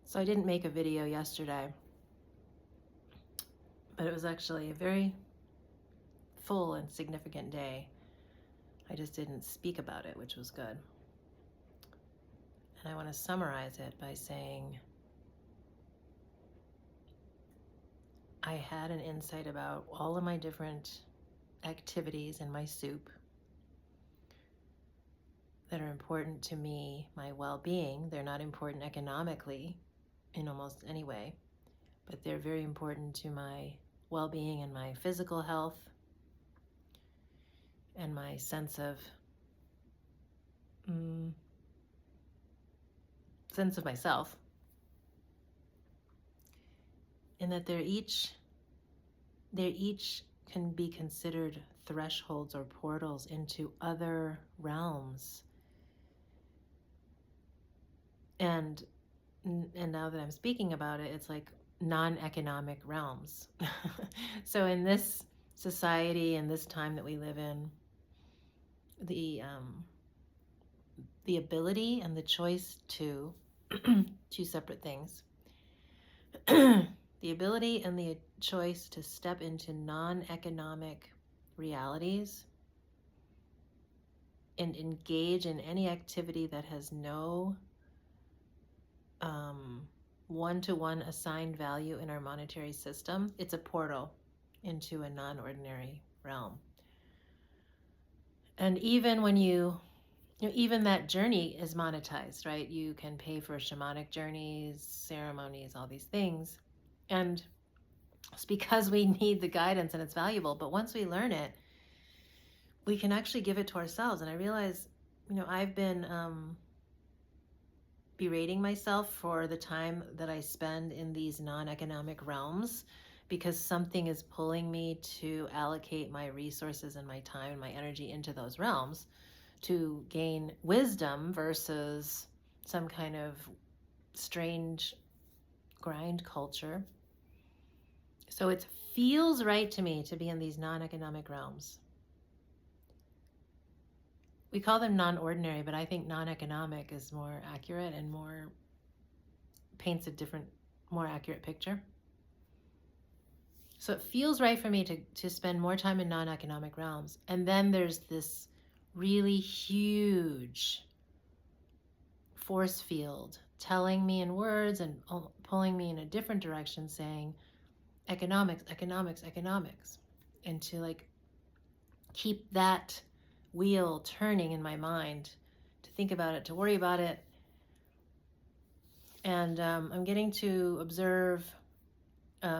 So I didn't make a video yesterday, but it was actually a very full and significant day. I just didn't speak about it, which was good. And I want to summarize it by saying I had an insight about all of my different activities in my soup that are important to me, my well-being. They're not important economically in almost any way, but they're very important to my well-being and my physical health and my sense of myself. And that they're each can be considered thresholds or portals into other realms. And now that I'm speaking about it, it's like non-economic realms. So in this society and this time that we live in, the ability and the choice to two separate things. The ability and the choice to step into non-economic realities and engage in any activity that has no one-to-one assigned value in our monetary system. It's a portal into a non-ordinary realm. And even when even that journey is monetized, right? You can pay for shamanic journeys, ceremonies, all these things. And it's because we need the guidance and it's valuable. But once we learn it, we can actually give it to ourselves. And I realize, I've been berating myself for the time that I spend in these non-economic realms because something is pulling me to allocate my resources and my time and my energy into those realms to gain wisdom versus some kind of strange grind culture. So it feels right to me to be in these non-economic realms. We call them non-ordinary, but I think non-economic is more accurate and paints a different, more accurate picture. So it feels right for me to spend more time in non-economic realms. And then there's this really huge force field telling me in words and pulling me in a different direction, saying economics, economics, economics. And to keep that wheel turning in my mind, to think about it, to worry about it. And I'm getting to observe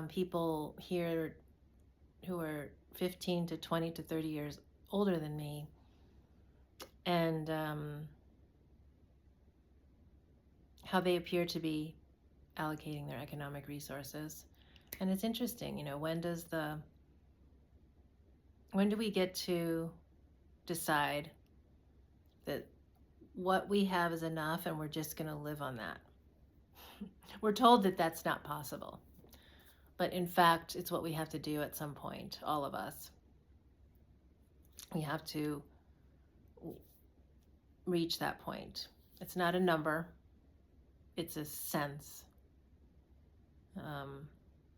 people here who are 15 to 20 to 30 years older than me. And how they appear to be allocating their economic resources. And it's interesting, when do we get to decide that what we have is enough and we're just going to live on that? We're told that that's not possible. But in fact, it's what we have to do at some point, all of us. We have to reach that point. It's not a number. It's a sense.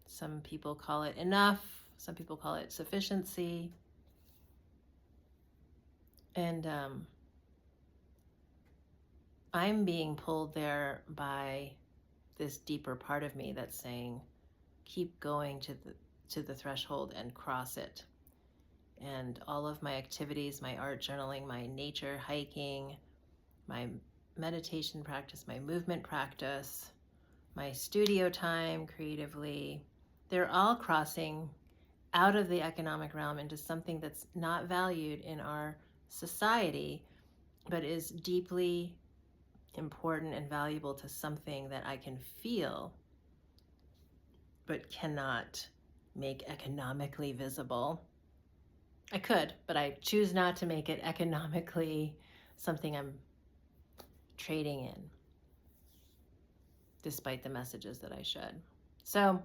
Some people call it enough. Some people call it sufficiency. And I'm being pulled there by this deeper part of me that's saying, keep going to the threshold and cross it. And all of my activities, my art journaling, my nature hiking, my meditation practice, my movement practice, my studio time creatively, they're all crossing out of the economic realm into something that's not valued in our society, but is deeply important and valuable to something that I can feel, but cannot make economically visible. I could, but I choose not to make it economically something I'm trading in, despite the messages that I should. So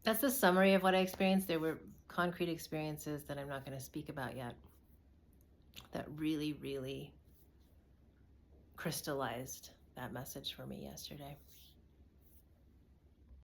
that's the summary of what I experienced. There were concrete experiences that I'm not going to speak about yet that really, really crystallized that message for me yesterday.